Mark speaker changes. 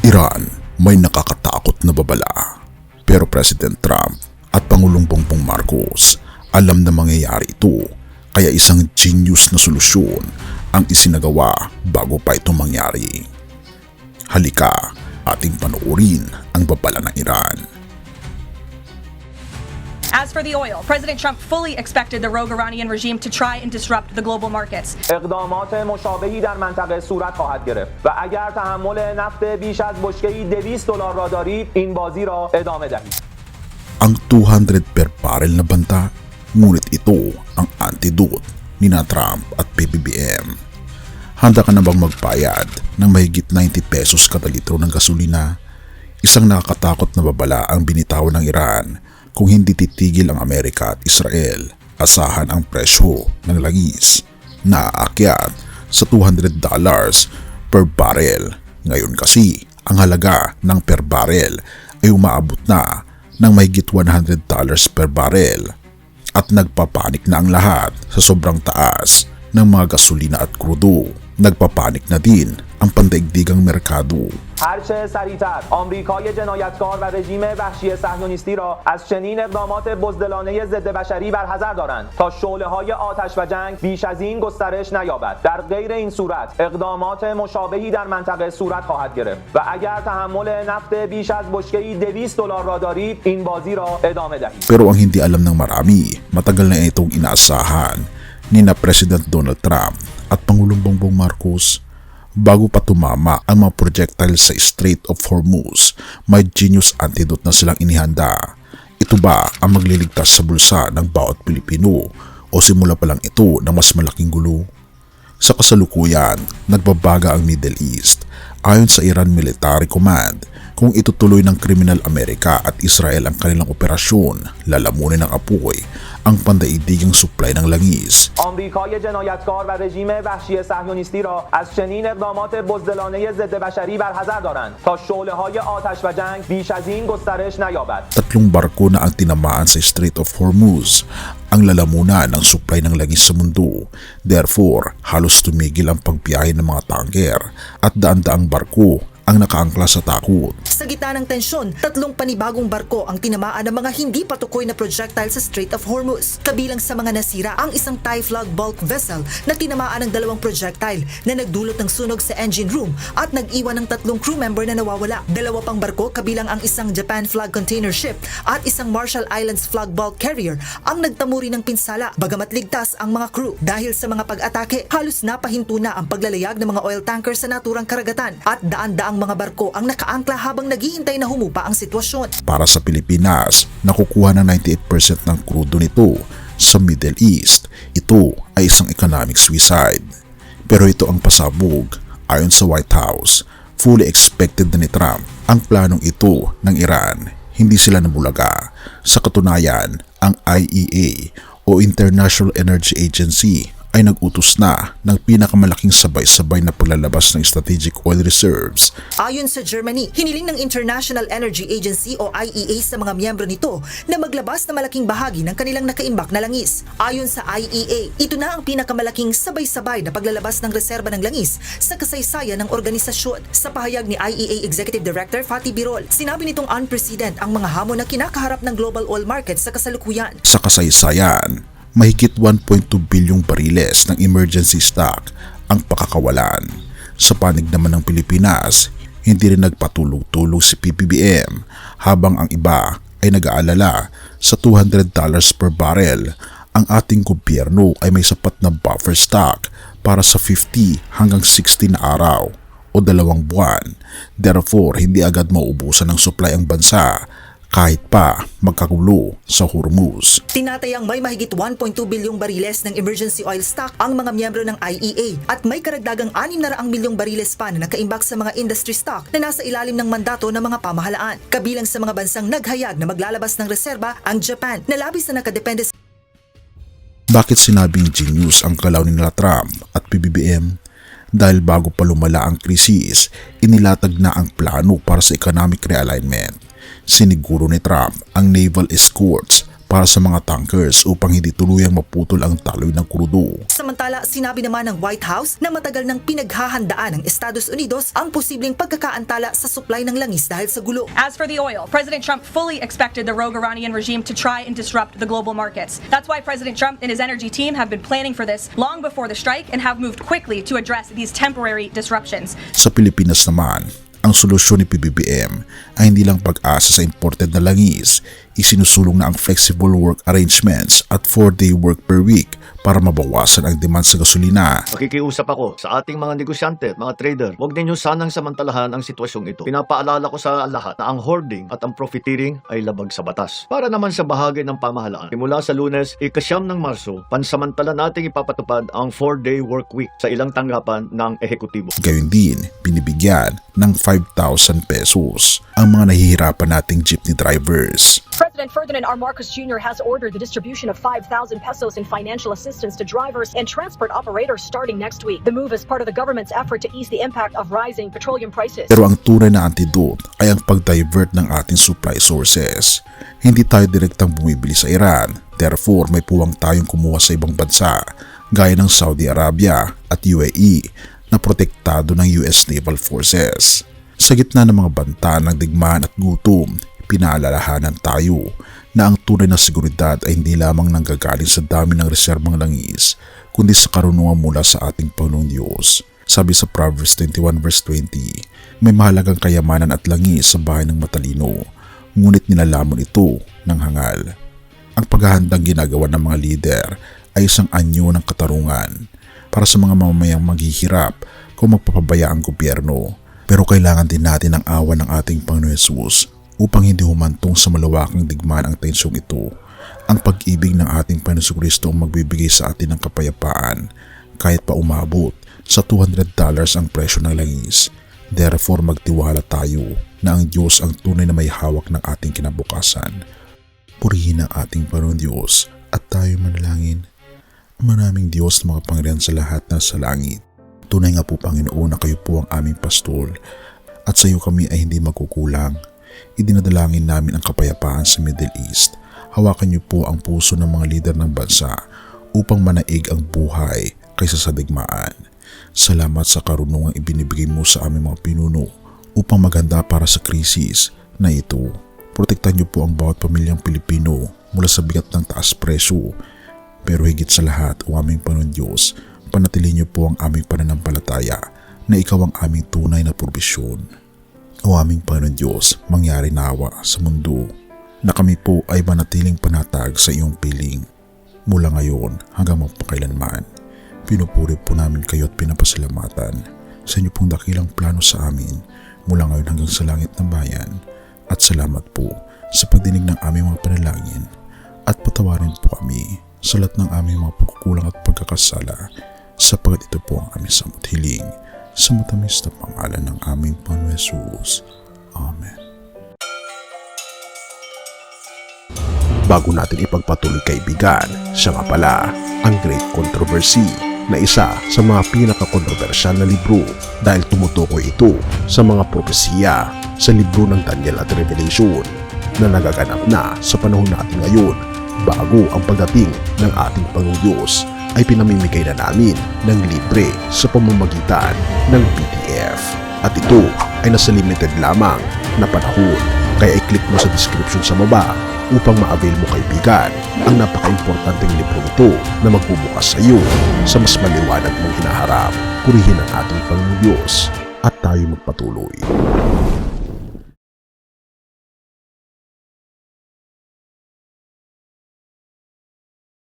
Speaker 1: Iran, may nakakatakot na babala. Pero President Trump at Pangulong Bongbong Marcos alam na mangyayari ito, kaya isang genius na solusyon ang isinagawa bago pa ito mangyari. Halika, ating panoorin ang babala ng Iran.
Speaker 2: As for the oil, President Trump fully expected the rogue Iranian regime to try and disrupt the global markets.
Speaker 3: اقدامات مشابهی در منطقه صورت خواهد گرفت و اگر تحمل نفت بیش از بشکه‌ای $200 را دارید این بازی را ادامه دهید.
Speaker 1: Ang 200 per barrel na banta, ngunit ito ang antidote ni na Trump at PBBM. Handa ka na bang magbayad ng mahigit 90 pesos kada litro ng gasolina? Isang nakakatakot na babala ang binitawan ng Iran. Kung hindi titigil ang Amerika at Israel, asahan ang presyo ng langis na aakyat sa $200 per barrel. Ngayon kasi, ang halaga ng per barrel ay umaabot na ng mahigit $100 per barrel at nagpapanik na ang lahat sa sobrang taas ng mga gasolina at krudo. Nagpapanik na din ang pandaigdigang merkado.
Speaker 3: هرچه سریعتر آمریکای جنایتکار و رژیم وحشی صهیونیستی را از چنین اقدامات بزدلانه ضد بشری برحذر دارند تا شعله‌های آتش و جنگ بیش از این گسترش نیابد. در غیر این صورت اقدامات مشابهی در منطقه صورت خواهد گرفت و اگر تحمل نفت بیش از بشکه‌ای $200 را دارید این بازی را ادامه دهید.
Speaker 1: Pero ang hindi alam ng marami, matagal na itong inaasahan ni na President Donald Trump at Pangulong Bongbong Marcos. Bago pa tumama ang mga projectile sa Strait of Hormuz, may genius antidote na silang inihanda. Ito ba ang magliligtas sa bulsa ng bawat Pilipino o simula pa lang ito ng mas malaking gulo? Sa kasalukuyan, nagbabaga ang Middle East. Ayon sa Iran Military Command, kung itutuloy ng kriminal Amerika at Israel ang kanilang operasyon, lalamunin ng apoy ang pandaigdigang supply ng langis.
Speaker 3: آمریکای جنایتکار و رژیم وحشی صهیونیستی را از چنین اقدامات بزدلانه ضد بشری برحذر دارند تا شعله‌های آتش و جنگ بیش از این گسترش نیابد.
Speaker 1: 3 barko na ang tinamaan sa Strait of Hormuz, ang lalamunan ng supply ng langis sa mundo. Therefore, halos tumigil ang pagbiyahe ng mga tanker at daan-daang barko ang nakaangkla sa takot.
Speaker 4: Sa gitna ng tensyon, 3 panibagong barko ang tinamaan ng mga hindi patukoy na projectile sa Strait of Hormuz. Kabilang sa mga nasira ang isang Thai flag bulk vessel na tinamaan ng 2 projectile na nagdulot ng sunog sa engine room at nag-iwan ng 3 crew member na nawawala. 2 pang barko kabilang ang isang Japan flag container ship at isang Marshall Islands flag bulk carrier ang nagtamuri ng pinsala bagamat ligtas ang mga crew. Dahil sa mga pag-atake, halos napahinto na ang paglalayag ng mga oil tanker sa naturang karagatan at daan-daang mga barko ang nakaangkla habang naghihintay na humupa ang sitwasyon.
Speaker 1: Para sa Pilipinas, nakukuha ng 98% ng krudo nito sa Middle East. Ito ay isang economic suicide. Pero ito ang pasabog. Ayon sa White House, fully expected na ni Trump ang planong ito ng Iran. Hindi sila nabulaga. Sa katunayan, ang IEA o International Energy Agency ay nag-utos na ng pinakamalaking sabay-sabay na paglalabas ng strategic oil reserves.
Speaker 4: Ayon sa Germany, hiniling ng International Energy Agency o IEA sa mga miyembro nito na maglabas na malaking bahagi ng kanilang nakaimbak na langis. Ayon sa IEA, ito na ang pinakamalaking sabay-sabay na paglalabas ng reserba ng langis sa kasaysayan ng organisasyon. Sa pahayag ni IEA Executive Director Fatih Birol, sinabi nitong unprecedented ang mga hamon na kinakaharap ng global oil market sa kasalukuyan.
Speaker 1: Sa kasaysayan, mahigit 1.2 bilyong bariles ng emergency stock ang pakakawalan. Sa panig naman ng Pilipinas, hindi rin nagpatulog-tulog si PBBM habang ang iba ay nag-aalala sa $200 per barrel. Ang ating gobyerno ay may sapat na buffer stock para sa 50 hanggang 60 na araw o 2 buwan. Therefore, hindi agad mauubusan ng supply ang bansa kahit pa magkagulo sa Hormuz.
Speaker 4: Tinatayang may mahigit 1.2 bilyong bariles ng emergency oil stock ang mga miyembro ng IEA at may karagdagang 600 milyong bariles pa na nakaimbak sa mga industry stock na nasa ilalim ng mandato ng mga pamahalaan. Kabilang sa mga bansang naghayag na maglalabas ng reserba ang Japan na labis na nakadepende sa...
Speaker 1: Bakit sinabing genius ang galaw ni Trump at PBBM? Dahil bago pa lumala ang krisis, inilatag na ang plano para sa economic realignment. Siniguro ni Trump ang naval escorts para sa mga tankers upang hindi tuluyang maputol ang taloy ng krudo.
Speaker 4: Samantala, sinabi naman ng White House na matagal nang pinaghahandaan ng Estados Unidos ang posibleng pagkakaantala sa supply ng langis dahil sa gulo.
Speaker 2: As for the oil, President Trump fully expected the rogue Iranian regime to try and disrupt the global markets. That's why President Trump and his energy team have been planning for this long before the strike and have moved quickly to address these temporary disruptions.
Speaker 1: Sa Pilipinas naman, ang solusyon ni PBBM ay hindi lang pag-asa sa imported na langis, isinusulong na ang flexible work arrangements at 4-day work per week para mabawasan ang demand sa gasolina.
Speaker 5: Makikiusap ako sa ating mga negosyante at mga trader, huwag ninyo sanang samantalahan ang sitwasyong ito. Pinapaalala ko sa lahat na ang hoarding at ang profiteering ay labag sa batas. Para naman sa bahagi ng pamahalaan, simula sa Lunes, 9 ng Marso, pansamantala nating ipapatupad ang 4-day work week sa ilang tanggapan ng ehekutibo.
Speaker 1: Gayun din, binibigyan ng 5,000 pesos ang mga nahihirapan nating jeepney drivers.
Speaker 6: President Ferdinand R. Marcos Jr. has ordered the distribution of 5,000 pesos in financial assistance to drivers and transport operators starting next week. The move is part of the government's effort to ease the impact of rising petroleum prices.
Speaker 1: Pero ang tunay na antidote ay ang pag-divert ng ating supply sources. Hindi tayo direktang bumibili sa Iran, therefore may puwang tayong kumuha sa ibang bansa gaya ng Saudi Arabia at UAE na protektado ng US Naval Forces. Sa gitna ng mga banta ng digmaan at gutom, pinaalalahanan tayo na ang tunay na seguridad ay hindi lamang nanggagaling sa dami ng reserbang langis, kundi sa karunungan mula sa ating Panginoong Diyos. Sabi sa Proverbs 21 verse 20, may mahalagang kayamanan at langis sa bahay ng matalino, ngunit nilalamon ito ng hangal. Ang paghahandang ginagawa ng mga lider ay isang anyo ng katarungan para sa mga mamamayang maghihirap kung magpapabaya ang gobyerno. Pero kailangan din natin ang awa ng ating Panginoon Hesus upang hindi humantong sa malawakang digmaan ang tensyong ito. Ang pag-ibig ng ating Panginoon Kristo ang magbibigay sa atin ng kapayapaan kahit pa umabot sa $200 ang presyo ng langis. Therefore magtiwala tayo na ang Diyos ang tunay na may hawak ng ating kinabukasan. Purihin ang ating Panginoon Diyos at tayo manalangin. Maraming Diyos na mga Panginoon sa lahat na sa langit. Tunay nga po Panginoon na kayo po ang aming pastol at sa iyo kami ay hindi magkukulang. Idinadalangin namin ang kapayapaan sa Middle East. Hawakan niyo po ang puso ng mga lider ng bansa upang manaig ang buhay kaysa sa digmaan. Salamat sa karunungang ibinibigay mo sa aming mga pinuno upang maganda para sa krisis na ito. Protektahan niyo po ang bawat pamilyang Pilipino mula sa bigat ng taas presyo. Pero higit sa lahat, o aming Panginoon Diyos, panatilihin niyo po ang aming pananampalataya na ikaw ang aming tunay na probisyon. O aming Panginoon Diyos, mangyari nawa sa mundo na kami po ay manatiling panatag sa iyong piling mula ngayon hanggang magpakailanman. Pinupuri po namin kayo at pinapasalamatan sa inyo pong dakilang plano sa amin mula ngayon hanggang sa langit ng bayan. At salamat po sa pagdinig ng aming mga panalangin at patawarin po kami sa lahat ng aming mga pagkukulang at pagkakasala sapagat ito po ang aming samot hiling sa matamis na pangalan ng aming Panginoon Hesus. Amen. Bago natin ipagpatuloy kaibigan, siya nga pala ang Great Controversy na isa sa mga pinaka-kontrobersyal na libro dahil tumutukoy ito sa mga propesiya sa libro ng Daniel at Revelation na nagaganap na sa panahon natin ngayon bago ang pagdating ng ating Panginoong Diyos ay pinamimigay na namin ng libre sa pamamagitan ng PDF. At ito ay nasa limited lamang na panahon kaya i-click mo sa description sa baba upang ma-avail mo kaibigan ang napaka-importanteng libro ito na magbubukas sa iyo sa mas maliwanag mong hinaharap. Purihin ang ating Panginoong Diyos at tayo magpatuloy.